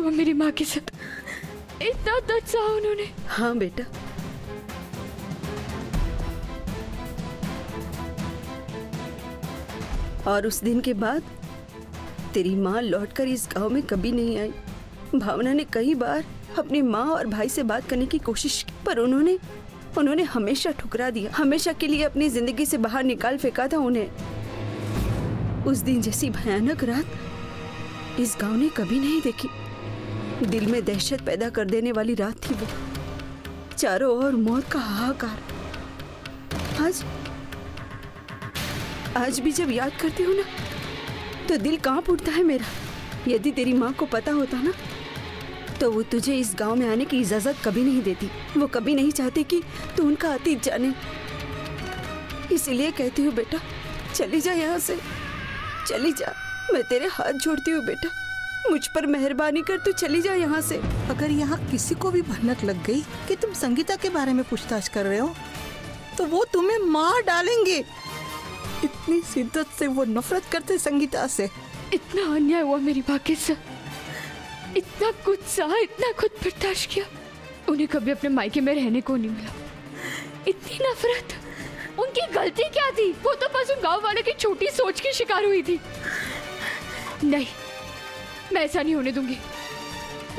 हुआ मेरी माँ के साथ? इतना दर्द सहा उन्होंने। हाँ बेटा, और उस दिन के बाद तेरी माँ लौटकर इस गांव में कभी नहीं आई। भावना ने कई बार अपनी माँ और भाई से बात करने की कोशिश की, पर उन्होंने हमेशा ठुकरा दिया। हमेशा के लिए अपनी जिंदगी से बाहर निकाल फेंका था उन्हें। उस दिन जैसी भयानक रात इस गांव ने कभी नहीं देखी। दिल में दहशत पैदा कर देने वाली रात थी वो। चारों ओर मौत का हाहाकार। आज भी जब याद करती हूँ ना तो दिल कांप उठता है मेरा। यदि तेरी माँ को पता होता ना तो वो तुझे इस गांव में आने की इजाजत कभी नहीं देती। वो कभी नहीं चाहती कि तू उनका अतीत जाने। इसीलिए कहती हूँ बेटा, चली जा यहाँ से, चली जा। मैं तेरे हाथ जोड़ती हूँ बेटा, मुझ पर मेहरबानी कर, तू चली जा यहाँ से। अगर यहाँ किसी को भी भनक लग गई कि तुम संगीता के बारे में पूछताछ कर रहे हो तो वो तुम्हें मार डालेंगे। इतनी शिद्दत से वो नफरत करते संगीता से। इतना अन्याय हुआ मेरी माँ के साथ, इतना कुछ सहा, इतना खुद बर्दाश्त किया। उन्हें कभी अपने मायके में रहने को नहीं मिला। इतनी नफरत, उनकी गलती क्या थी? वो तो बस उन गांव वाले की छोटी सोच की शिकार हुई थी। नहीं, मैं ऐसा नहीं होने दूंगी।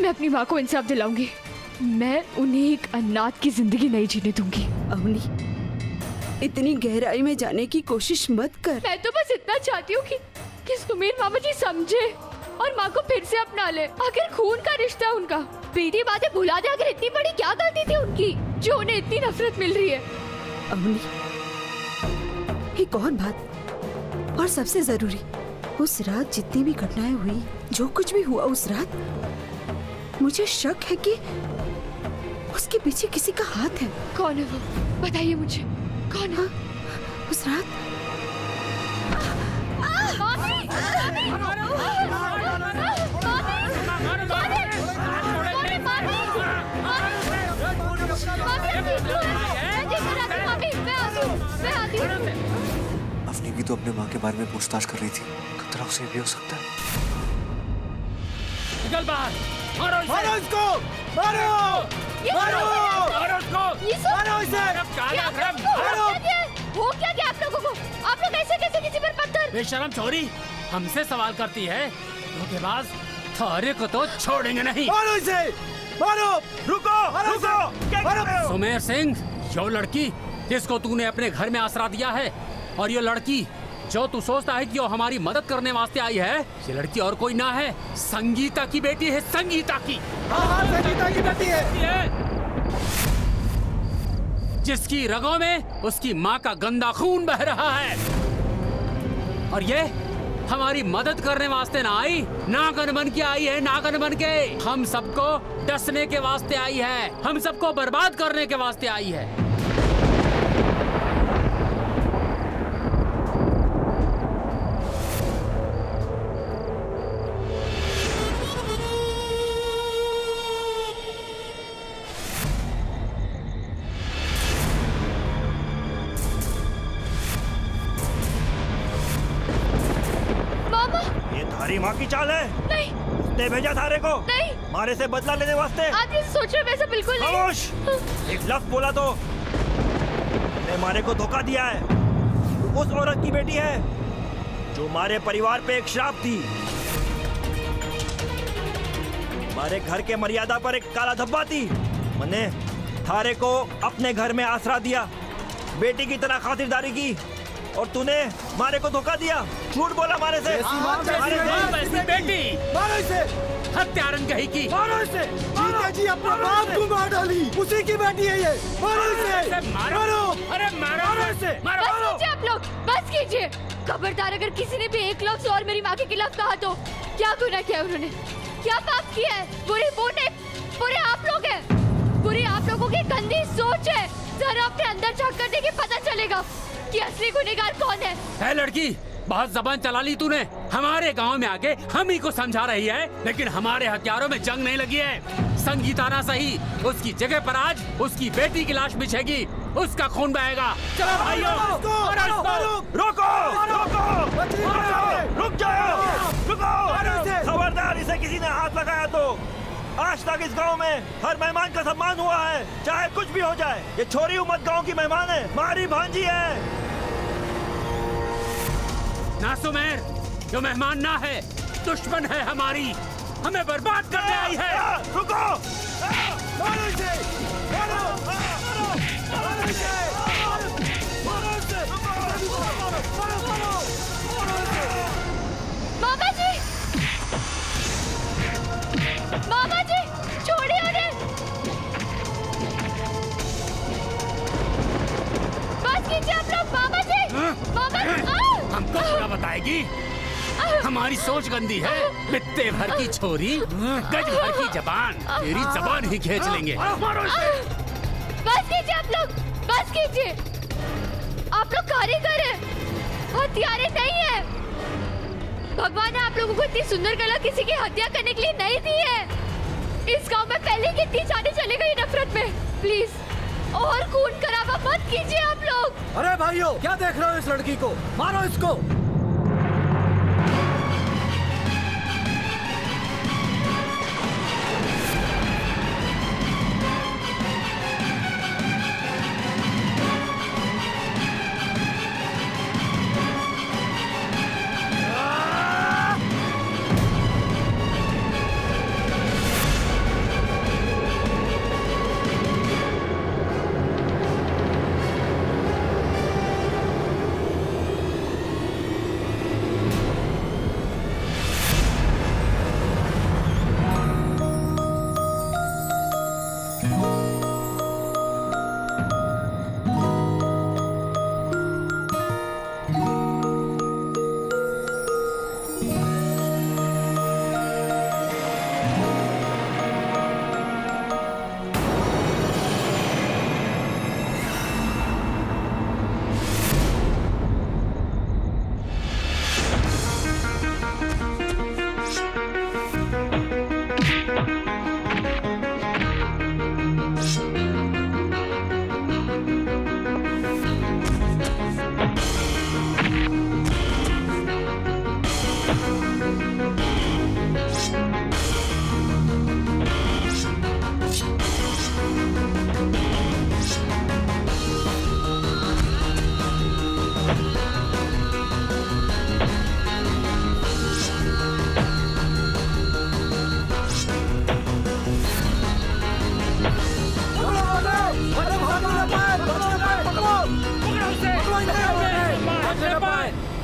मैं अपनी माँ को इंसाफ दिलाऊंगी। मैं उन्हें एक अनाथ की जिंदगी नहीं जीने दूंगी। अवनी, इतनी गहराई में जाने की कोशिश मत कर। मैं तो बस इतना चाहती हूँ कि सुमीर मामा जी समझे और माँ को फिर से अपना ले। आखिर खून का रिश्ता उनका। बेटी बातें भुला दे। आखिर इतनी बड़ी क्या गलती थी उनकी जो उन्हें इतनी नफरत मिल रही है? अवनी, एक और बात, और सबसे जरूरी, उस रात जितनी भी घटनाएं हुई, जो कुछ भी हुआ उस रात, मुझे शक है कि उसके पीछे किसी का हाथ है। कौन है वो? बताइए मुझे, कौन है? उस रात अवनी भी तो अपने माँ के बारे में पूछताछ कर रही थी। खतरा उसे भी हो सकता है। निकल बाहर! मारो इसको! मारो! मारो! मारो इसको! मारो इसे! हो क्या गया आप लोगों को? आप लोग ऐसे कैसे किसी पर पत्थर? बेशरम छोरी, हमसे सवाल करती है। धोखेबाज, थारे को तो छोड़ेंगे नहीं। मारो इसे! मारो! रुको! रुको! सुमेर सिंह, जो लड़की जिसको तूने अपने घर में आसरा दिया है, और ये लड़की जो तू सोचता है कि वो हमारी मदद करने वास्ते आई है, ये लड़की और कोई ना है, संगीता की बेटी है। संगीता की। हाँ, संगीता की बेटी है। जिसकी रगों में उसकी माँ का गंदा खून बह रहा है। और ये हमारी मदद करने वास्ते ना आई, नागन बन के आई है। नागन बन के हम सबको डसने के वास्ते आई है, हम सबको बर्बाद करने के वास्ते आई है। थारी माँ की चाल है? नहीं। उसने भेजा थारे को? नहीं। मारे से बदला लेने वास्ते? आप ये सोच रहे वैसा बिल्कुल नहीं। खामोश! एक लफ्ज बोला तो ने मारे को धोखा दिया है। उस औरत की बेटी है जो हमारे परिवार पे एक श्राप थी। हमारे घर के मर्यादा पर एक काला धब्बा थी। मैंने थारे को अपने घर में आसरा दिया, बेटी की तरह खातिरदारी की, और तूने मारे को धोखा दिया। झूठ बोला मारे से। बेटी मारो इसे! हत्यारन कही की। मारो इसे! जीते जी अपने बाप को मार डाली। उसी की बेटी है ये। मारो इसे! मारो! अरे मारो इसे! बस कीजिए आप लोग, बस कीजिए। खबरदार, अगर किसी ने भी एक लफ्ज और मेरी माँ के खिलाफ कहा तो क्या गुनाह किया उन्होंने, क्या पाप किया है? बुरी वो नहीं, बुरे आप लोग हैं। बुरी आप लोगों की गंदी सोच है। जरा अपने अंदर झांक कर देखिए, पता चलेगा कि असली गुनहगार कौन है। है लड़की, बहुत जबान चला ली तूने। हमारे गांव में आके हम ही को समझा रही है, लेकिन हमारे हथियारों में जंग नहीं लगी है। संगीता ना सही, उसकी जगह पर आज उसकी बेटी की लाश बिछेगी। उसका खून बहेगा। चलो भाइयों, रोको, रुक जाओ, रुको। खबरदार, इसे किसी ने हाथ लगाया तो आज तक इस गांव में हर मेहमान का सम्मान हुआ है, चाहे कुछ भी हो जाए। ये छोरी उम्मत गांव की मेहमान है, हमारी भांजी है। ना सुमेर, जो मेहमान ना है, दुश्मन है हमारी, हमें बर्बाद करने आई है। रुको, मारो इसे, मारो, मारो इसे, मामा जी, मामा जी, छोड़िए उन्हें। बस कीजिए आप लोग, मामा जी, मामा जी। हमको क्या बताएगी? हमारी सोच गंदी है। बित्ते भर की छोरी, गज भर की जबान, तेरी जबान ही खींच लेंगे। बस कीजिए आप लोग, बस कीजिए। आप लोग कारीगर हैं, हथियारे नहीं है। भगवान ने आप लोगों को इतनी सुंदर कला किसी की हत्या करने के लिए नहीं दी है। इस गांव में पहले कितनी जाने चले गई नफरत में। प्लीज और खून खराबा मत कीजिए आप लोग। अरे भाइयों, क्या देख रहे हो इस लड़की को? मारो इसको।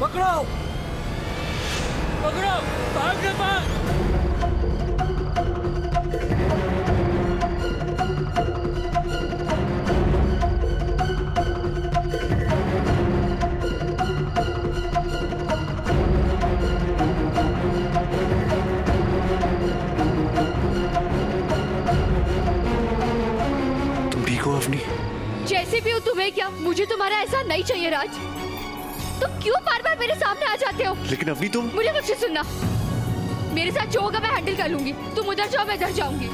पकड़ो, पकड़ो, भाग रे भाग। तुम ठीक हो अवनी? जैसे भी हो, तुम्हें क्या? मुझे तुम्हारा ऐसा नहीं चाहिए राज। तुम क्यों बार बार मेरे सामने आ जाते हो? लेकिन अवनी तुम... मुझे मुझसे सुनना, मेरे साथ जो होगा मैं हैंडल कर लूंगी। तुम उधर जाओ, मैं इधर जाऊंगी।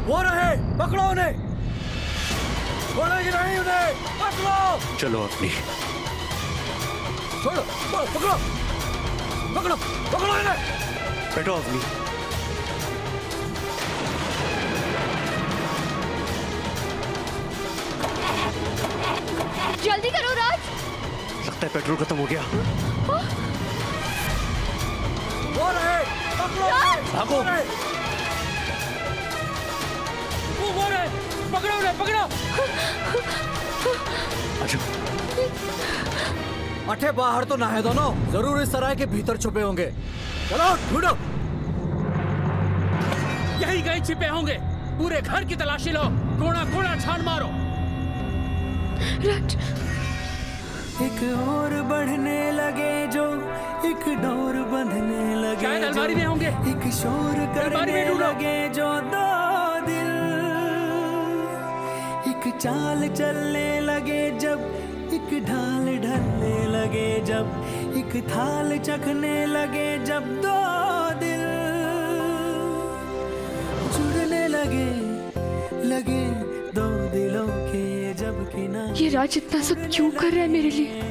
वो रहे, पकड़ो उन्हें, छोड़ेगी नहीं उन्हें, पकड़ो। चलो अवनी, छोड़ो, पकड़ो, पकड़ो, पकड़ो इन्हें। बैठो अवनी। जल्दी करो राज। लगता है पेट्रोल खत्म हो गया। वो रहे, पकड़ो, भागो। वो रहे, पकड़ो उन्हें, पकड़ो। अच्छा, अठे बाहर तो ना है दोनों, जरूर इस सराय के भीतर छुपे होंगे। चलो ढूंढो। यही कहीं छिपे होंगे। पूरे घर की तलाशी लो, कोना कोना छान मारो। राज, एक और बढ़ने लगे जो, एक डोर बंधने लगे, शायद अलमारी में होंगे। एक शोर करने लगे जो, दो दिल एक चाल चलने लगे जब, एक ढाल ढलने लगे जब, एक थाल चखने लगे जब, दो दिल जुड़ने लगे दो दिलों के जब किनारे। ये राज इतना सब क्यों कर रहा है मेरे लिए?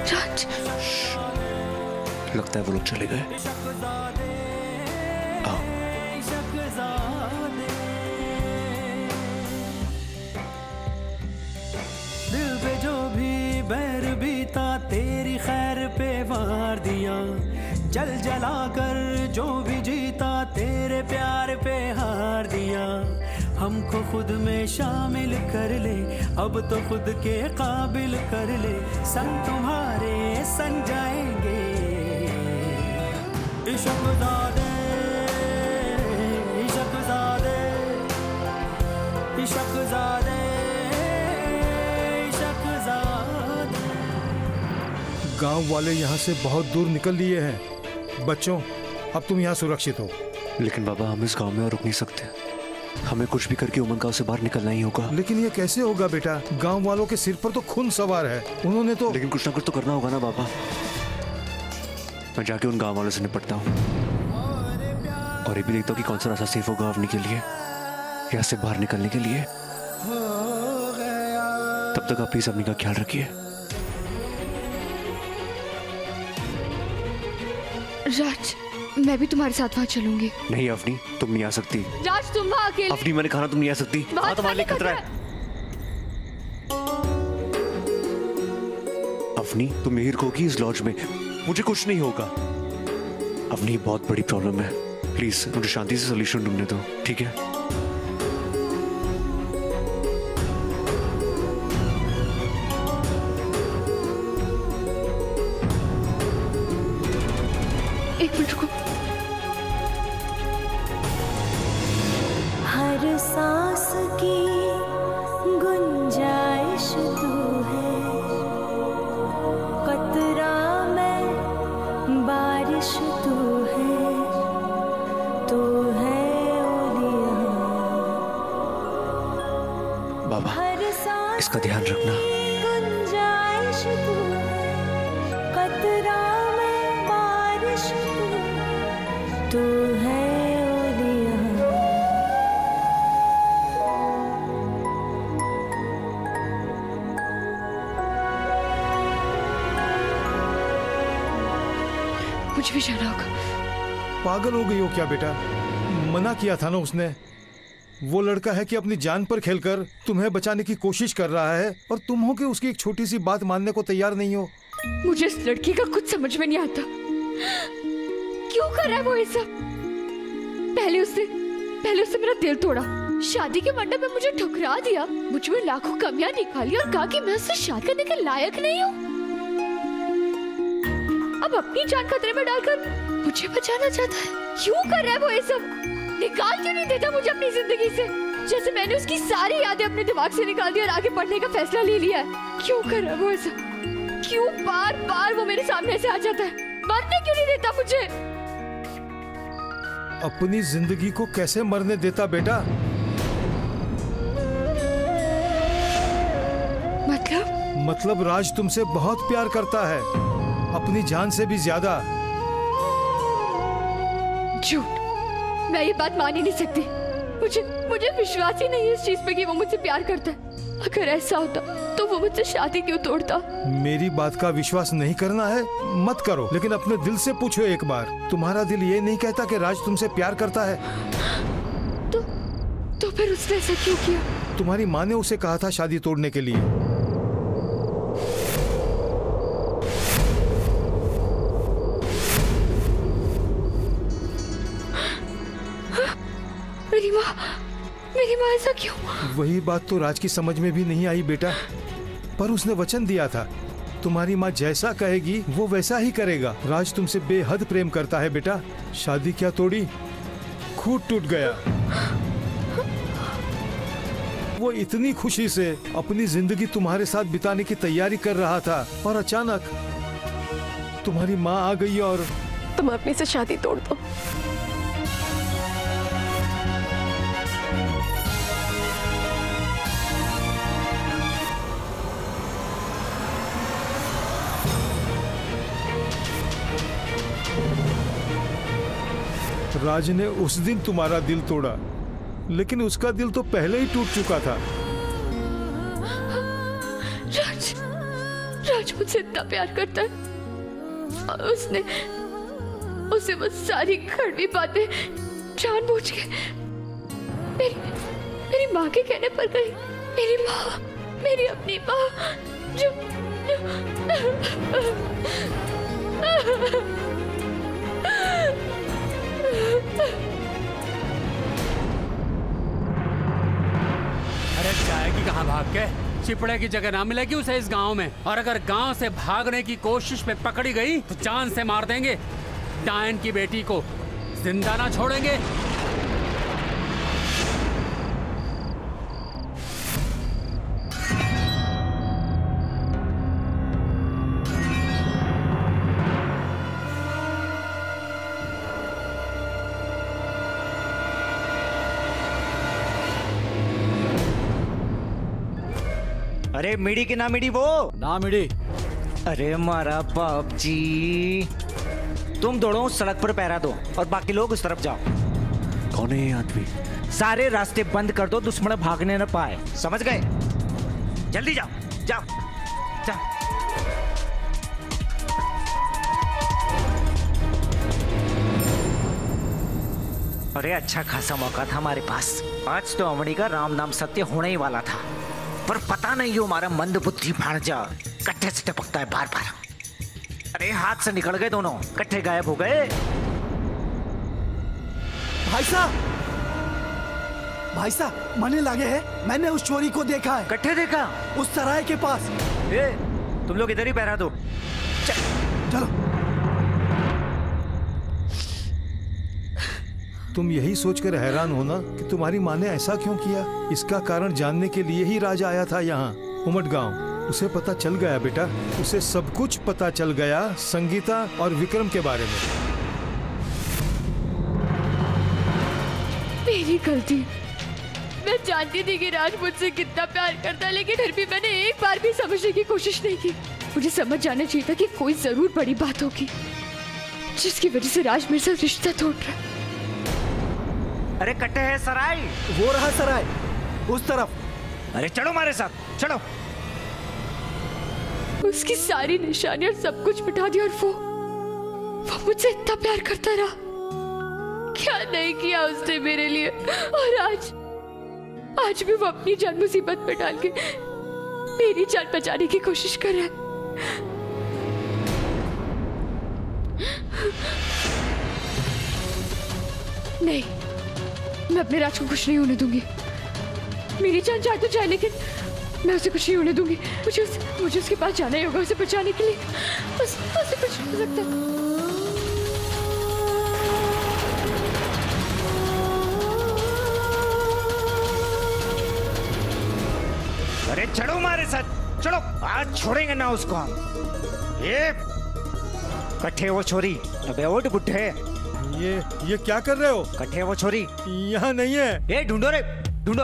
राज, लगता है वो लोग चले गए। आओ। दिल पे जो भी बैर बीता तेरी खैर पे वार दिया, जल जला कर जो भी जीता तेरे प्यार पे हार दिया। हमको खुद में शामिल कर ले, अब तो खुद के काबिल कर ले, संग तुम्हारे संग जाएंगे। इश्क़-ज़ादे, इश्क़-ज़ादे, इश्क़-ज़ादे, इश्क़-ज़ादे। गांव वाले यहाँ से बहुत दूर निकल लिए हैं। बच्चों, अब तुम यहाँ सुरक्षित हो। लेकिन बाबा, हम इस गांव में रुक नहीं सकते। हमें कुछ भी करके उमंग गांव से बाहर निकलना ही होगा। लेकिन ये कैसे होगा बेटा? गांव वालों के सिर पर तो खून सवार है। उन्होंने तो। लेकिन कुछ ना कुछ तो करना होगा ना बाबा। मैं जाके उन गांव वालों से निपटता हूँ और ये भी देखता हूँ कि कौन सा रास्ता सेफ होगा अवनी के लिए, यहाँ से बाहर निकलने के लिए। तब तक आप प्लीज अवनी का ख्याल रखिए। राज, मैं भी तुम्हारे साथ वहाँ चलूंगी। नहीं अवनी, तुम नहीं आ सकती। राज, तुम वहाँ अकेले। अवनी, मैंने कहा तुम नहीं आ सकती। हाँ, तुम्हारे लिए खतरा है। अवनी, तुम यही रुकोगी इस लॉज में? मुझे कुछ नहीं होगा। अवनी, बहुत बड़ी प्रॉब्लम है। प्लीज मुझे शांति से सॉल्यूशन ढूंढने दो, ठीक है? एक मिनट रुको। हर सांस की गुंजाइश तू है, कतरा में बारिश तू है, तू है ओलिया। बाबा, इसका ध्यान रखना। गुंजाइश तू है, कतरा में बारिश तू है ओलिया। मुझे भी जाना होगा। पागल हो गई हो क्या बेटा? मना किया था ना उसने। वो लड़का है कि अपनी जान पर खेलकर तुम्हें बचाने की कोशिश कर रहा है और तुम हो कि उसकी एक छोटी सी बात मानने को तैयार नहीं हो। मुझे इस लड़की का कुछ समझ में नहीं आता। क्यों कर रहा है वो ये सब? पहले उसने मेरा दिल तोड़ा, शादी के मंडप में मुझे ठुकरा दिया, मुझ में लाखों कमियां निकाली और कहा कि मैं उससे शादी करने के लायक नहीं हूँ। अब अपनी जान खतरे में डालकर मुझे बचाना चाहता है। क्यों कर रहा है वो ये सब? निकाल क्यों नहीं देता मुझे अपनी जिंदगी से? जैसे मैंने उसकी सारी यादें अपने दिमाग से निकाल दी और आगे बढ़ने का फैसला ले लिया है। क्यों कर रहा है वो ऐसा? क्यों बार बार वो मेरे सामने से आ जाता है? मरने क्यों नहीं देता मुझे? अपनी जिंदगी को कैसे मरने देता बेटा? मतलब राज तुमसे बहुत प्यार करता है, अपनी जान से भी ज्यादा। झूठ, मैं ये बात मान ही नहीं सकती। मुझे विश्वास ही नहीं है इस चीज पे कि वो मुझसे प्यार करता है। अगर ऐसा होता तो वो मुझसे शादी क्यों तोड़ता? मेरी बात का विश्वास नहीं करना है मत करो, लेकिन अपने दिल से पूछो एक बार। तुम्हारा दिल ये नहीं कहता कि राज तुमसे प्यार करता है? तो फिर उसने ऐसा क्यों किया? तुम्हारी माँ ने उसे कहा था शादी तोड़ने के लिए। मेरी माँ ऐसा क्यों? वही बात तो राज की समझ में भी नहीं आई बेटा, पर उसने वचन दिया था तुम्हारी माँ जैसा कहेगी वो वैसा ही करेगा। राज तुमसे बेहद प्रेम करता है बेटा। शादी क्या तोड़ी, खूब टूट गया। वो इतनी खुशी से अपनी जिंदगी तुम्हारे साथ बिताने की तैयारी कर रहा था और अचानक तुम्हारी माँ आ गई और तुम अपनी से शादी तोड़ दो। राज ने उस दिन तुम्हारा दिल तोड़ा, लेकिन उसका दिल तो पहले ही टूट चुका था। राज मुझसे इतना प्यार करता है और उसे वो सारी कड़वी बातें जानबूझ के मेरी माँ के कहने पर गई। मेरी माँ, मेरी अपनी माँ जो अरे जाएगी कहाँ भाग के? चिपड़े की जगह ना मिलेगी उसे इस गांव में, और अगर गांव से भागने की कोशिश में पकड़ी गई तो जान से मार देंगे। डायन की बेटी को जिंदा ना छोड़ेंगे। अरे मिड़ी की ना मिड़ी, वो ना मिड़ी। अरे मारा बाप जी, तुम दौड़ो उस सड़क पर पैरा दो और बाकी लोग उस तरफ जाओ। कौन है ये आदमी? सारे रास्ते बंद कर दो, दुश्मन भागने न पाए, समझ गए? जल्दी जाओ जाओ जाओ। अरे अच्छा खासा मौका था हमारे पास। आज तो अमड़ी का राम नाम सत्य होने ही वाला था, पर पता नहीं यो हमारा मंद बुद्धि भाणजा कट्ठे से टपकता है बार बार। अरे हाथ से निकल गए दोनों, कट्ठे गायब हो गए। भाई साहब मरने लगे हैं। मैंने उस चोरी को देखा है। कट्ठे देखा? उस सराय के पास। ए, तुम लोग इधर ही पहरा दो। चलो। तुम यही सोचकर हैरान हो ना कि तुम्हारी माँ ने ऐसा क्यों किया। इसका कारण जानने के लिए ही राज आया था यहाँ उमट गांव। उसे पता चल गया बेटा, उसे सब कुछ पता चल गया संगीता और विक्रम के बारे में। मेरी गलती। मैं जानती थी कि राज मुझसे कितना प्यार करता है, लेकिन फिर भी मैंने एक बार भी समझने की कोशिश नहीं की। मुझे समझ जाना चाहिए था कि कोई जरूर बड़ी बात होगी जिसकी वजह से राज मेरे साथ रिश्ता तोड़ रहा है। अरे कट्टे है सराय, वो रहा सराय उस तरफ। अरे चलो हमारे साथ, चलो। उसकी सारी निशानियां सब कुछ मिटा दी और वो मुझसे इतना प्यार करता रहा। क्या नहीं किया उसने मेरे लिए, और आज भी वो अपनी जान मुसीबत में डाल के मेरी जान बचाने की कोशिश कर रहा है। नहीं, मैं अपने राज को कुछ नहीं होने दूंगी। मेरी जान जाए तो जाए, लेकिन मैं उसे कुछ नहीं होने दूंगी। मुझे उसके पास जाना ही होगा उसे बचाने के लिए। उसे कुछ हो सकता है। अरे चलो हमारे साथ, चलो। आज छोड़ेंगे ना उसको हम। ये कट्ठे वो छोरी, अबे उठ बुड्ढे। ये क्या कर रहे हो? कट्ठे वो छोरी यहाँ नहीं है। ए ढूंढो रे, ढूंढो।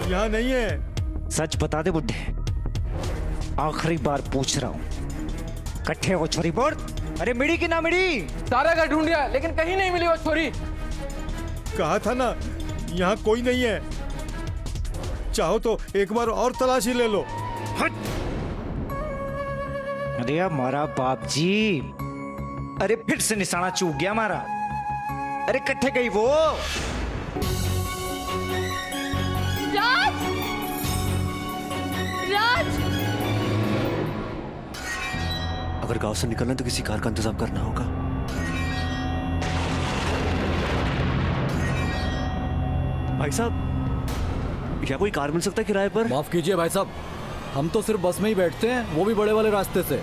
यहाँ नहीं है। सच बता दे बुड्ढे, आखिरी बार पूछ रहा हूँ। कट्ठे वो छोरी बोल। अरे मिड़ी की ना मिड़ी? सारा घर ढूंढ लिया लेकिन कहीं नहीं मिली वो छोरी। कहा था ना यहाँ कोई नहीं है। चाहो तो एक बार और तलाशी ले लो। अरे हमारा बाप जी, अरे फिर से निशाना चूक गया हमारा। अरे कट्ठे गई वो। राज! राज! अगर गांव से निकलना तो किसी कार का इंतजाम करना होगा। भाई साहब, क्या कोई कार मिल सकता है किराए पर? माफ कीजिए भाई साहब, हम तो सिर्फ बस में ही बैठते हैं, वो भी बड़े वाले रास्ते से।